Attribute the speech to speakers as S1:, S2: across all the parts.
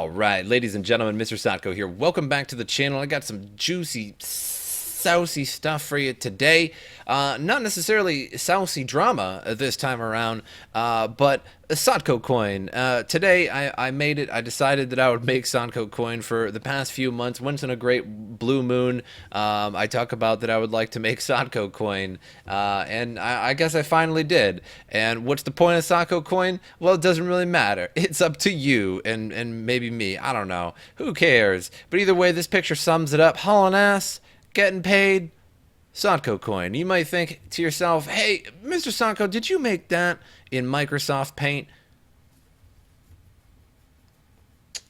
S1: All right, ladies and gentlemen, MrSotko here. Welcome back to the channel. I got some juicy, saucy stuff for you today. Not necessarily saucy drama this time around, but a Sotko Coin. Today, I made it. I decided that I would make Sotko Coin for the past few months. Once in a great blue moon, I talk about that I would like to make Sotko Coin, and I guess I finally did. And what's the point of Sotko Coin? Well, it doesn't really matter. It's up to you and maybe me. I don't know. Who cares? But either way, this picture sums it up. Hauling ass, getting paid, Sotko Coin. You might think to yourself, hey, MrSotko, did you make that in Microsoft Paint?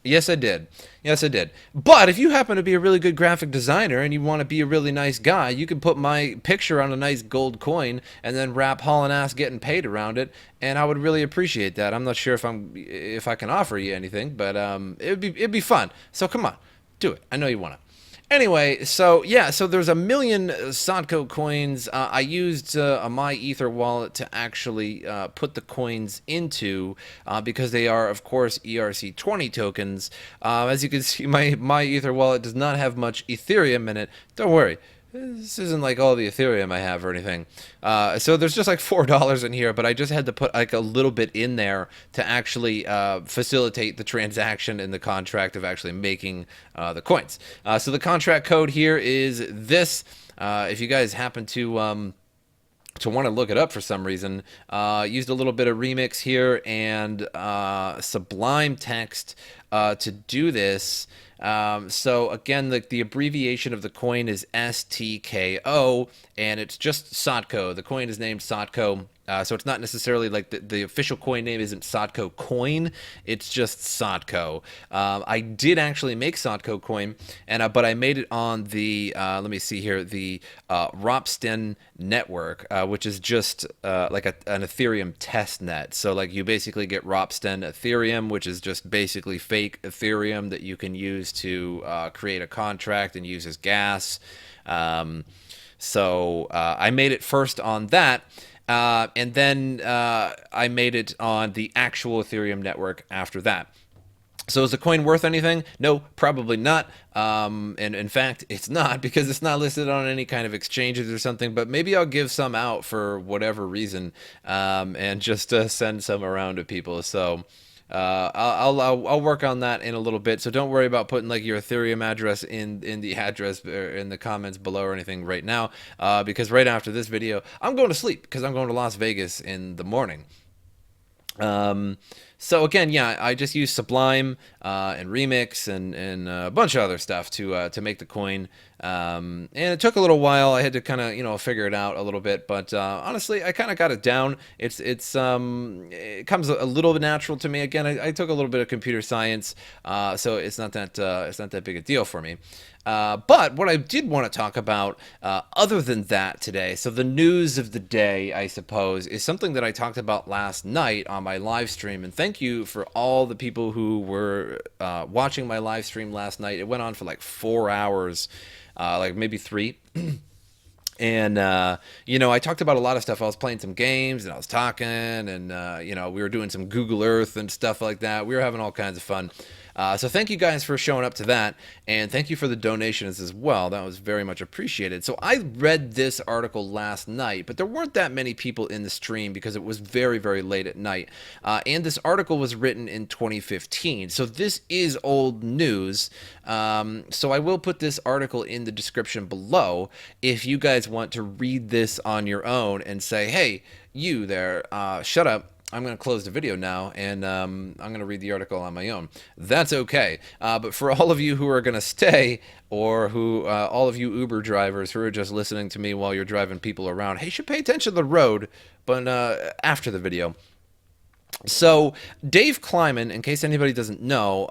S1: Yes, I did. Yes, I did. But if you happen to be a really good graphic designer and you want to be a really nice guy, you can put my picture on a nice gold coin and then wrap hauling ass getting paid around it, and I would really appreciate that. I'm not sure if I can offer you anything, but it'd be fun. So come on, do it. I know you want to. Anyway, so yeah, so there's a million Sotko coins. I used my Ether wallet to actually put the coins into because they are, of course, ERC20 tokens. As you can see, my Ether wallet does not have much Ethereum in it. Don't worry. This isn't like all the Ethereum I have or anything. So there's just like $4 in here, but I just had to put like a little bit in there to actually facilitate the transaction in the contract of actually making the coins. So the contract code here is this. If you guys happen to want to look it up for some reason, used a little bit of remix here and Sublime text to do this. So again, the abbreviation of the coin is STKO, and it's just Sotko. The coin is named Sotko. So it's not necessarily like the official coin name isn't Sotko Coin. It's just Sotko. I did actually make Sotko Coin, and but I made it on the let me see here, the Ropsten network, which is just like an Ethereum test net. So like you basically get Ropsten Ethereum, which is just basically fake Ethereum that you can use to create a contract and use as gas. So I made it first on that. And then I made it on the actual Ethereum network after that. So is the coin worth anything? No, probably not. And in fact, it's not, because it's not listed on any kind of exchanges or something. But maybe I'll give some out for whatever reason, and just send some around to people. So I'll work on that in a little bit. So don't worry about putting like your Ethereum address in the address or in the comments below or anything right now, because right after this video, I'm going to sleep because I'm going to Las Vegas in the morning. So again, yeah, I just used Sublime and Remix and a bunch of other stuff to make the coin. And it took a little while. I had to kind of figure it out a little bit, but honestly, I kind of got it down. It comes a little bit natural to me. Again, I took a little bit of computer science, so it's not that big a deal for me. But what I did want to talk about, other than that today, so the news of the day, I suppose, is something that I talked about last night on my live stream. And thank you for all the people who were watching my live stream last night. It went on for like 4 hours, like maybe 3. And, I talked about a lot of stuff. I was playing some games and I was talking and, we were doing some Google Earth and stuff like that. We were having all kinds of fun. So thank you guys for showing up to that, and thank you for the donations as well. That was very much appreciated. So I read this article last night, but there weren't that many people in the stream because it was very, very late at night. And this article was written in 2015. So this is old news. So I will put this article in the description below if you guys want to read this on your own and say, hey, you there, shut up. I'm going to close the video now, and I'm going to read the article on my own. That's okay. But for all of you who are going to stay, or all of you Uber drivers who are just listening to me while you're driving people around, hey, you should pay attention to the road, but after the video. So Dave Kleiman, in case anybody doesn't know,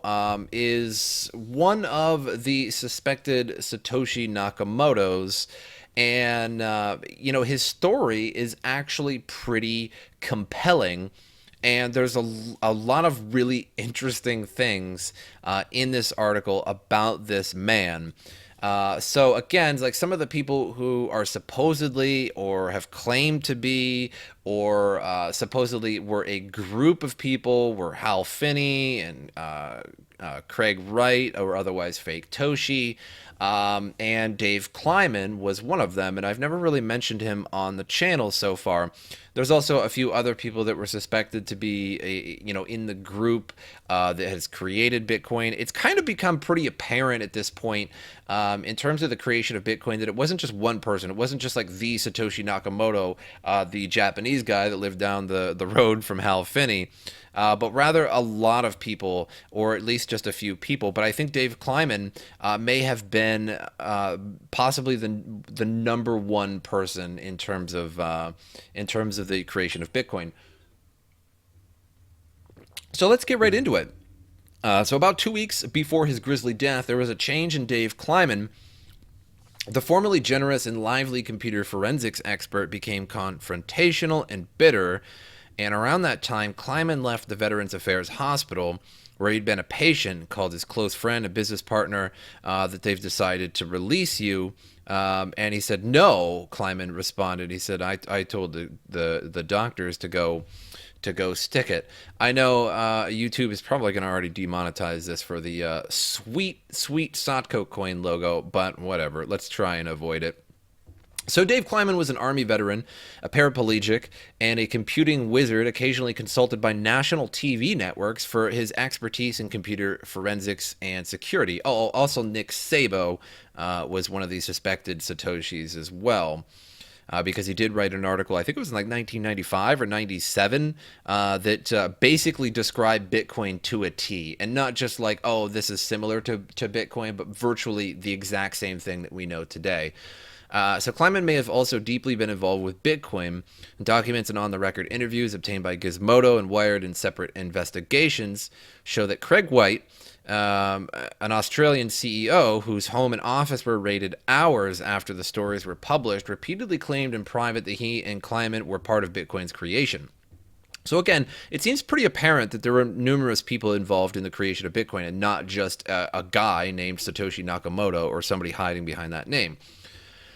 S1: is one of the suspected Satoshi Nakamotos. And, his story is actually pretty compelling. And there's a lot of really interesting things in this article about this man. So again, like some of the people who are supposedly or have claimed to be or supposedly were a group of people, were Hal Finney and Craig Wright, or otherwise Fake Toshi. And Dave Kleiman was one of them, and I've never really mentioned him on the channel so far. There's also a few other people that were suspected to be, in the group that has created Bitcoin. It's kind of become pretty apparent at this point, in terms of the creation of Bitcoin, that it wasn't just one person. It wasn't just like the Satoshi Nakamoto, the Japanese guy that lived down the road from Hal Finney. But rather a lot of people, or at least just a few people. But I think Dave Kleiman may have been possibly the number one person in terms of the creation of Bitcoin. So let's get right into it. So about 2 weeks before his grisly death, there was a change in Dave Kleiman. The formerly generous and lively computer forensics expert became confrontational and bitter. And around that time, Kleiman left the Veterans Affairs Hospital, where he'd been a patient, called his close friend, a business partner, that they've decided to release you. And he said, no, Kleiman responded. He said, I told the doctors to go stick it. I know YouTube is probably going to already demonetize this for the sweet Sotko Coin logo, but whatever. Let's try and avoid it. So Dave Kleiman was an Army veteran, a paraplegic, and a computing wizard, occasionally consulted by national TV networks for his expertise in computer forensics and security. Oh, also Nick Szabo was one of these suspected Satoshis as well. Because he did write an article, I think it was in like 1995 or 97, that basically described Bitcoin to a T. And not just like, oh, this is similar to Bitcoin, but virtually the exact same thing that we know today. So Kleiman may have also deeply been involved with Bitcoin. Documents and on-the-record interviews obtained by Gizmodo and Wired in separate investigations show that Craig White, an Australian CEO whose home and office were raided hours after the stories were published, repeatedly claimed in private that he and Kleiman were part of Bitcoin's creation. So again, it seems pretty apparent that there were numerous people involved in the creation of Bitcoin and not just a guy named Satoshi Nakamoto or somebody hiding behind that name.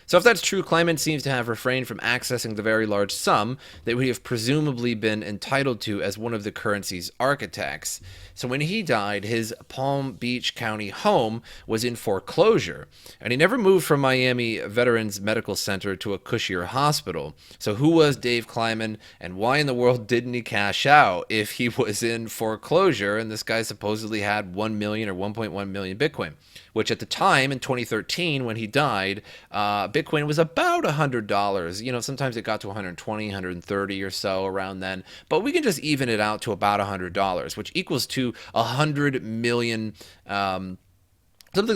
S1: So if that's true, Kleiman seems to have refrained from accessing the very large sum that we have presumably been entitled to as one of the currency's architects. So when he died, his Palm Beach County home was in foreclosure, and he never moved from Miami Veterans Medical Center to a cushier hospital. So who was Dave Kleiman, and why in the world didn't he cash out if he was in foreclosure and this guy supposedly had 1 million or 1.1 million Bitcoin? Which at the time in 2013 when he died, Bitcoin was about $100. You know, sometimes it got to 120, 130 or so around then, but we can just even it out to about $100, which equals to 100 million, something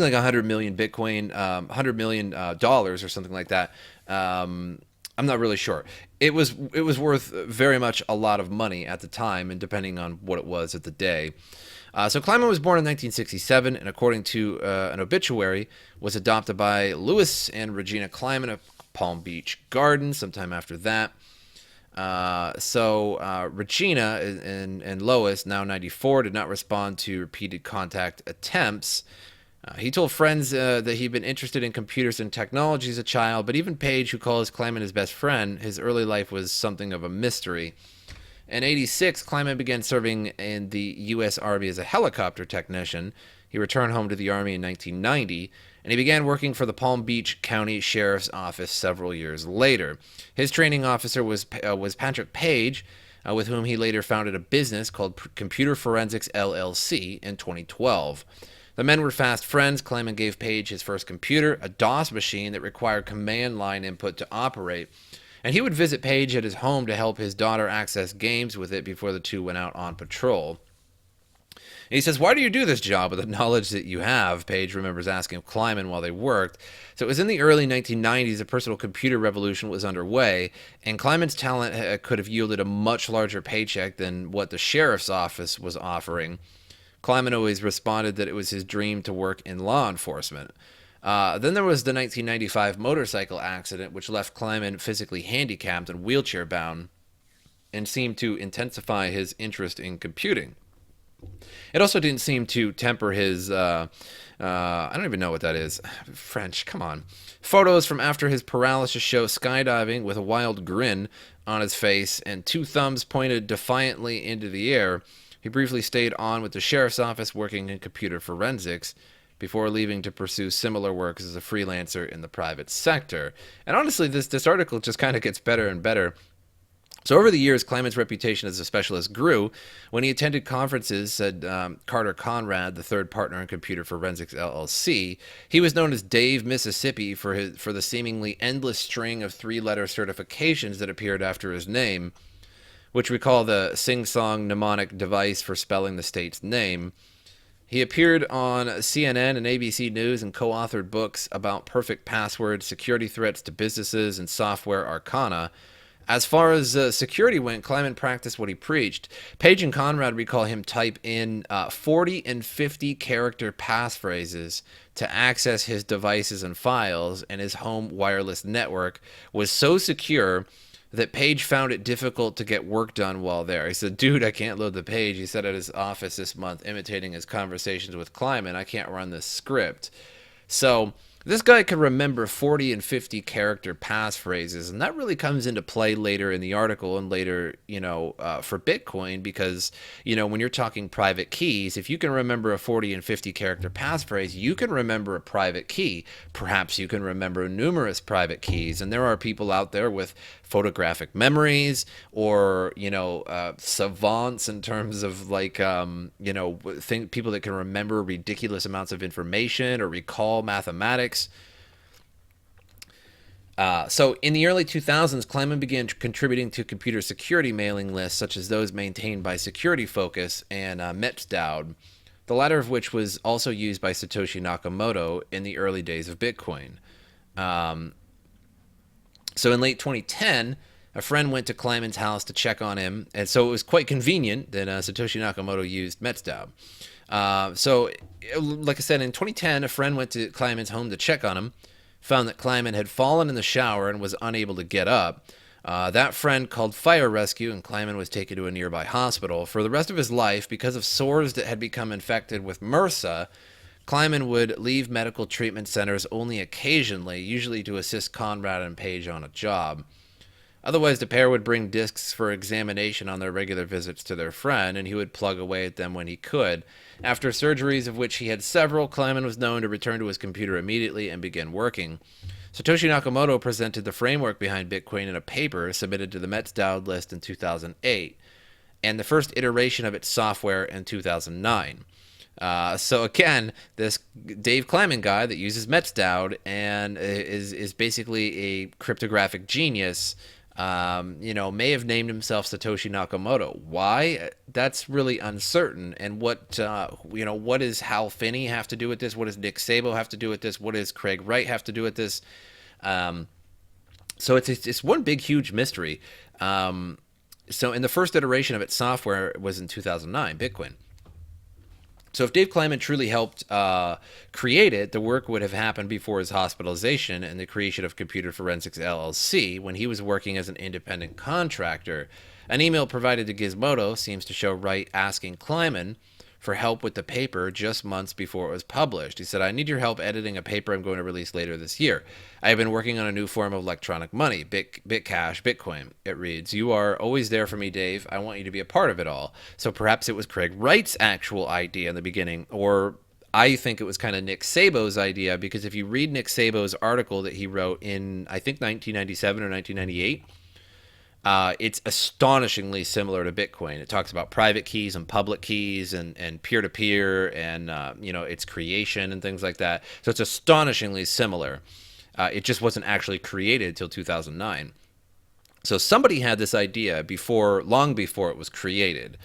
S1: like 100 million Bitcoin, $100 million dollars or something like that. I'm not really sure. It was worth very much a lot of money at the time, and depending on what it was at the day. So Kleiman was born in 1967, and according to an obituary, was adopted by Louis and Regina Kleiman of Palm Beach Gardens sometime after that. Regina and Lois, now 94, did not respond to repeated contact attempts. He told friends that he'd been interested in computers and technology as a child, but even Page, who calls Kleiman his best friend, his early life was something of a mystery. In '86, Kleiman began serving in the U.S. Army as a helicopter technician. He returned home to the Army in 1990, and he began working for the Palm Beach County Sheriff's Office several years later. His training officer was Patrick Page, with whom he later founded a business called Computer Forensics LLC in 2012. The men were fast friends. Kleiman gave Page his first computer, a DOS machine that required command line input to operate. And he would visit Page at his home to help his daughter access games with it before the two went out on patrol. And he says, "Why do you do this job with the knowledge that you have?" Page remembers asking Kleiman while they worked. So it was in the early 1990s, a personal computer revolution was underway, and Kleiman's talent could have yielded a much larger paycheck than what the sheriff's office was offering. Kleiman always responded that it was his dream to work in law enforcement. Then there was the 1995 motorcycle accident, which left Kleiman physically handicapped and wheelchair-bound, and seemed to intensify his interest in computing. It also didn't seem to temper his, I don't even know what that is. French, come on. Photos from after his paralysis show skydiving with a wild grin on his face and two thumbs pointed defiantly into the air, he briefly stayed on with the sheriff's office working in computer forensics before leaving to pursue similar work as a freelancer in the private sector. And honestly, this article just kind of gets better and better. So over the years, Kleiman's reputation as a specialist grew. When he attended conferences, said Carter Conrad, the third partner in Computer Forensics LLC, he was known as Dave Mississippi for the seemingly endless string of three-letter certifications that appeared after his name, which we call the sing-song mnemonic device for spelling the state's name. He appeared on CNN and ABC News and co-authored books about perfect passwords, security threats to businesses, and software arcana. As far as security went, Kleiman practiced what he preached. Page and Conrad recall him type in 40 and 50 character passphrases to access his devices and files, and his home wireless network was so secure that Page found it difficult to get work done while there. He said, dude, I can't load the page. He said at his office this month, imitating his conversations with Kleiman, I can't run this script. So this guy could remember 40 and 50 character passphrases, and that really comes into play later in the article and later, for Bitcoin, because, when you're talking private keys, if you can remember a 40 and 50 character passphrase, you can remember a private key. Perhaps you can remember numerous private keys, and there are people out there with photographic memories or, savants in terms of people that can remember ridiculous amounts of information or recall mathematics. So in the early 2000s, Kleiman began contributing to computer security mailing lists such as those maintained by Security Focus and MrSotko, the latter of which was also used by Satoshi Nakamoto in the early days of Bitcoin. So in late 2010, a friend went to Kleiman's house to check on him, and so it was quite convenient that Satoshi Nakamoto used MrSotko. So, like I said, in 2010, a friend went to Kleiman's home to check on him, found that Kleiman had fallen in the shower and was unable to get up. That friend called fire rescue, and Kleiman was taken to a nearby hospital. For the rest of his life, because of sores that had become infected with MRSA, Kleiman would leave medical treatment centers only occasionally, usually to assist Conrad and Page on a job. Otherwise, the pair would bring discs for examination on their regular visits to their friend, and he would plug away at them when he could. After surgeries, of which he had several, Kleiman was known to return to his computer immediately and begin working. Satoshi Nakamoto presented the framework behind Bitcoin in a paper submitted to the MrSotko list in 2008, and the first iteration of its software in 2009. So again, this Dave Kleiman guy that uses MrSotko and is basically a cryptographic genius, may have named himself Satoshi Nakamoto. Why? That's really uncertain. And what does Hal Finney have to do with this? What does Nick Szabo have to do with this? What does Craig Wright have to do with this? So it's one big, huge mystery. So in the first iteration of its software was in 2009, Bitcoin. So if Dave Kleiman truly helped create it, the work would have happened before his hospitalization and the creation of Computer Forensics LLC when he was working as an independent contractor. An email provided to Gizmodo seems to show Wright asking Kleiman for help with the paper just months before it was published. He said, I need your help editing a paper I'm going to release later this year. I have been working on a new form of electronic money, Bitcash, Bitcoin. It reads, you are always there for me, Dave. I want you to be a part of it all. So perhaps it was Craig Wright's actual idea in the beginning, or I think it was kind of Nick Szabo's idea, because if you read Nick Szabo's article that he wrote in, I think, 1997 or 1998, it's astonishingly similar to Bitcoin. It talks about private keys and public keys and peer-to-peer and, its creation and things like that. So it's astonishingly similar. It just wasn't actually created till 2009. So somebody had this idea long before it was created.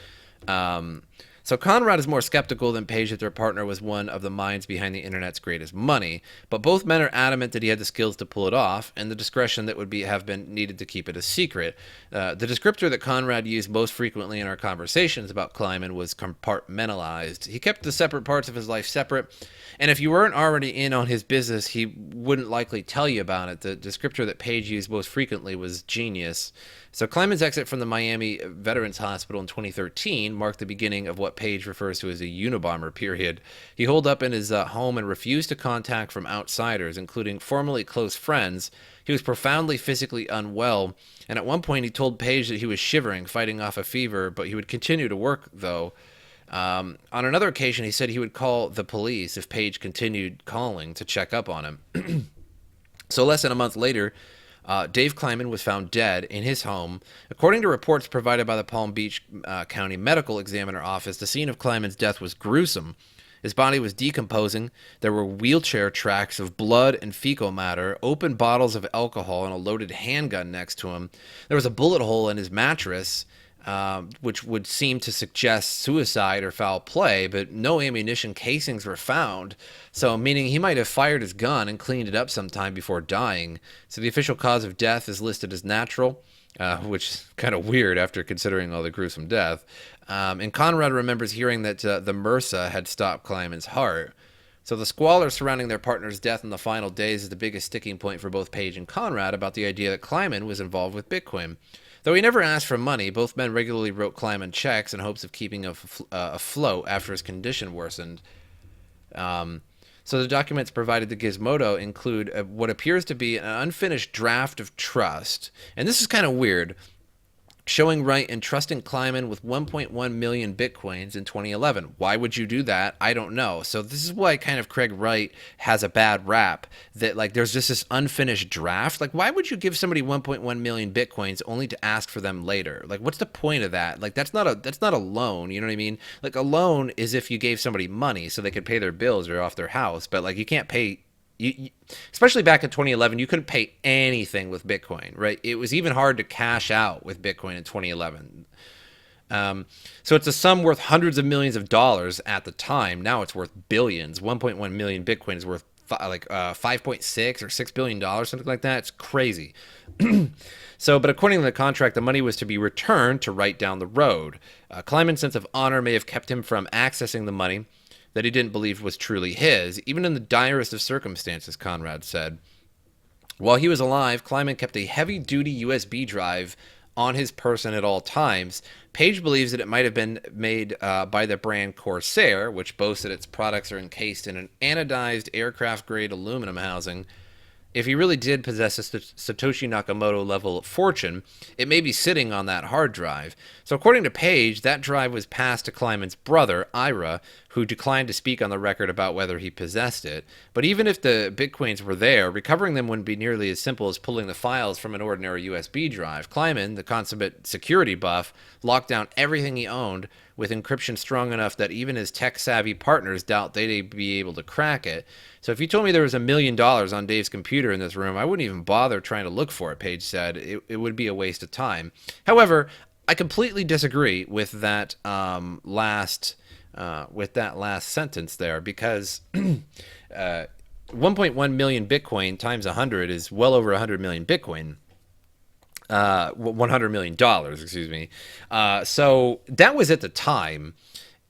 S1: So Conrad is more skeptical than Page that their partner was one of the minds behind the internet's greatest money, but both men are adamant that he had the skills to pull it off and the discretion that would have been needed to keep it a secret. The descriptor that Conrad used most frequently in our conversations about Kleiman was compartmentalized. He kept the separate parts of his life separate, and if you weren't already in on his business, he wouldn't likely tell you about it. The descriptor that Page used most frequently was genius. So Kleiman's exit from the Miami Veterans Hospital in 2013 marked the beginning of what Page refers to as a Unabomber period. He holed up in his home and refused to contact from outsiders, including formerly close friends. He was profoundly physically unwell, and at one point he told Page that he was shivering, fighting off a fever, but he would continue to work, though. On another occasion, he said he would call the police if Page continued calling to check up on him. So less than a month later, Dave Kleiman was found dead in his home. According to reports provided by the Palm Beach County Medical Examiner Office, the scene of Kleiman's death was gruesome. His body was decomposing. There were wheelchair tracks of blood and fecal matter, open bottles of alcohol, and a loaded handgun next to him. There was a bullet hole in his mattress, which would seem to suggest suicide or foul play, but no ammunition casings were found, so meaning he might have fired his gun and cleaned it up sometime before dying. So the official cause of death is listed as natural, which is kind of weird after considering all the gruesome death. And Conrad remembers hearing that the MRSA had stopped Kleiman's heart. So the squalor surrounding their partner's death in the final days is the biggest sticking point for both Page and Conrad about the idea that Kleiman was involved with Bitcoin. Though he never asked for money, both men regularly wrote Kleiman checks in hopes of keeping him afloat after his condition worsened. So the documents provided to Gizmodo include what appears to be an unfinished draft of trust. And this is kind of weird. Showing Wright entrusting Kleiman with 1.1 million bitcoins in 2011. Why would you do that? I don't know. So this is why kind of Craig Wright has a bad rap, that like there's just this unfinished draft. Like, why would you give somebody 1.1 million bitcoins only to ask for them later? Like, what's the point of that? Like, that's not a loan. You know what I mean? Like, a loan is if you gave somebody money so they could pay their bills or off their house, but like you can't pay. Especially back in 2011, you couldn't pay anything with Bitcoin, right? It was even hard to cash out with Bitcoin in 2011. So it's a sum worth hundreds of millions of dollars at the time. Now it's worth billions. 1.1 million Bitcoin is worth 5.6 or $6 billion, something like that. It's crazy. But according to the contract, the money was to be returned to Wright down the road. Kleiman's sense of honor may have kept him from accessing the money that he didn't believe was truly his, even in the direst of circumstances, Conrad said. While he was alive, Kleiman kept a heavy-duty USB drive on his person at all times. Page believes that it might have been made by the brand Corsair, which boasts that its products are encased in an anodized aircraft-grade aluminum housing. If he really did possess a Satoshi Nakamoto-level fortune, it may be sitting on that hard drive. So according to Page, that drive was passed to Kleiman's brother, Ira, who declined to speak on the record about whether he possessed it. But even if the Bitcoins were there, recovering them wouldn't be nearly as simple as pulling the files from an ordinary USB drive. Kleiman, the consummate security buff, locked down everything he owned with encryption strong enough that even his tech-savvy partners doubt they'd be able to crack it. So if you told me there was $1 million on Dave's computer in this room, I wouldn't even bother trying to look for it, Page said. It would be a waste of time. However, I completely disagree with that last sentence there, because 1.1 million Bitcoin times 100 is well over 100 million Bitcoin. $100 million, excuse me. So that was at the time,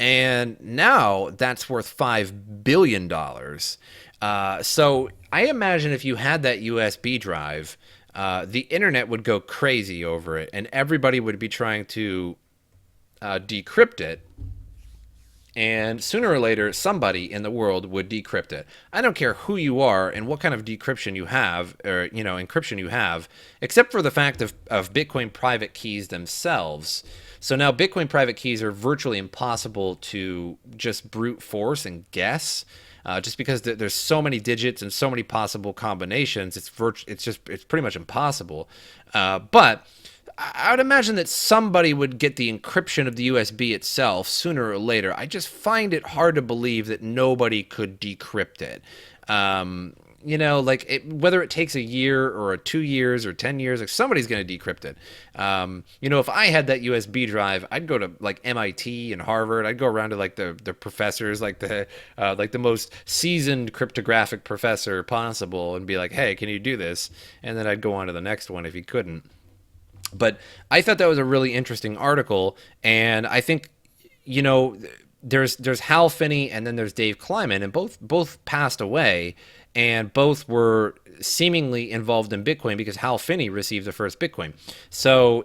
S1: and now that's worth $5 billion. So I imagine if you had that USB drive, the internet would go crazy over it, and everybody would be trying to decrypt it. And sooner or later, somebody in the world would decrypt it. I don't care who you are and what kind of decryption you have, or encryption you have, except for the fact of Bitcoin private keys themselves. So now Bitcoin private keys are virtually impossible to just brute force and guess, just because there's so many digits and so many possible combinations. It's pretty much impossible. But I would imagine that somebody would get the encryption of the USB itself sooner or later. I just find it hard to believe that nobody could decrypt it. Whether it takes a year or 2 years or 10 years, like somebody's going to decrypt it. If I had that USB drive, I'd go to like MIT and Harvard. I'd go around to like the professors, like the most seasoned cryptographic professor possible, and be like, hey, can you do this? And then I'd go on to the next one if he couldn't. But I thought that was a really interesting article, and I think, there's Hal Finney and then there's Dave Kleiman, and both passed away, and both were seemingly involved in Bitcoin because Hal Finney received the first Bitcoin. So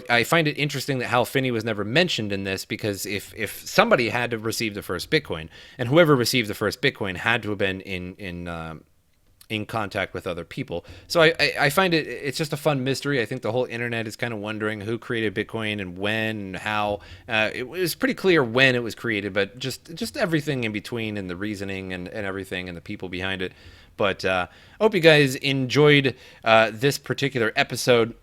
S1: I find it interesting that Hal Finney was never mentioned in this, because if somebody had to receive the first Bitcoin, and whoever received the first Bitcoin had to have been in contact with other people. So I find it's just a fun mystery. I think the whole internet is kind of wondering who created Bitcoin and when and how. It was pretty clear when it was created, but just everything in between, and the reasoning and everything and the people behind it. But I hope you guys enjoyed this particular episode.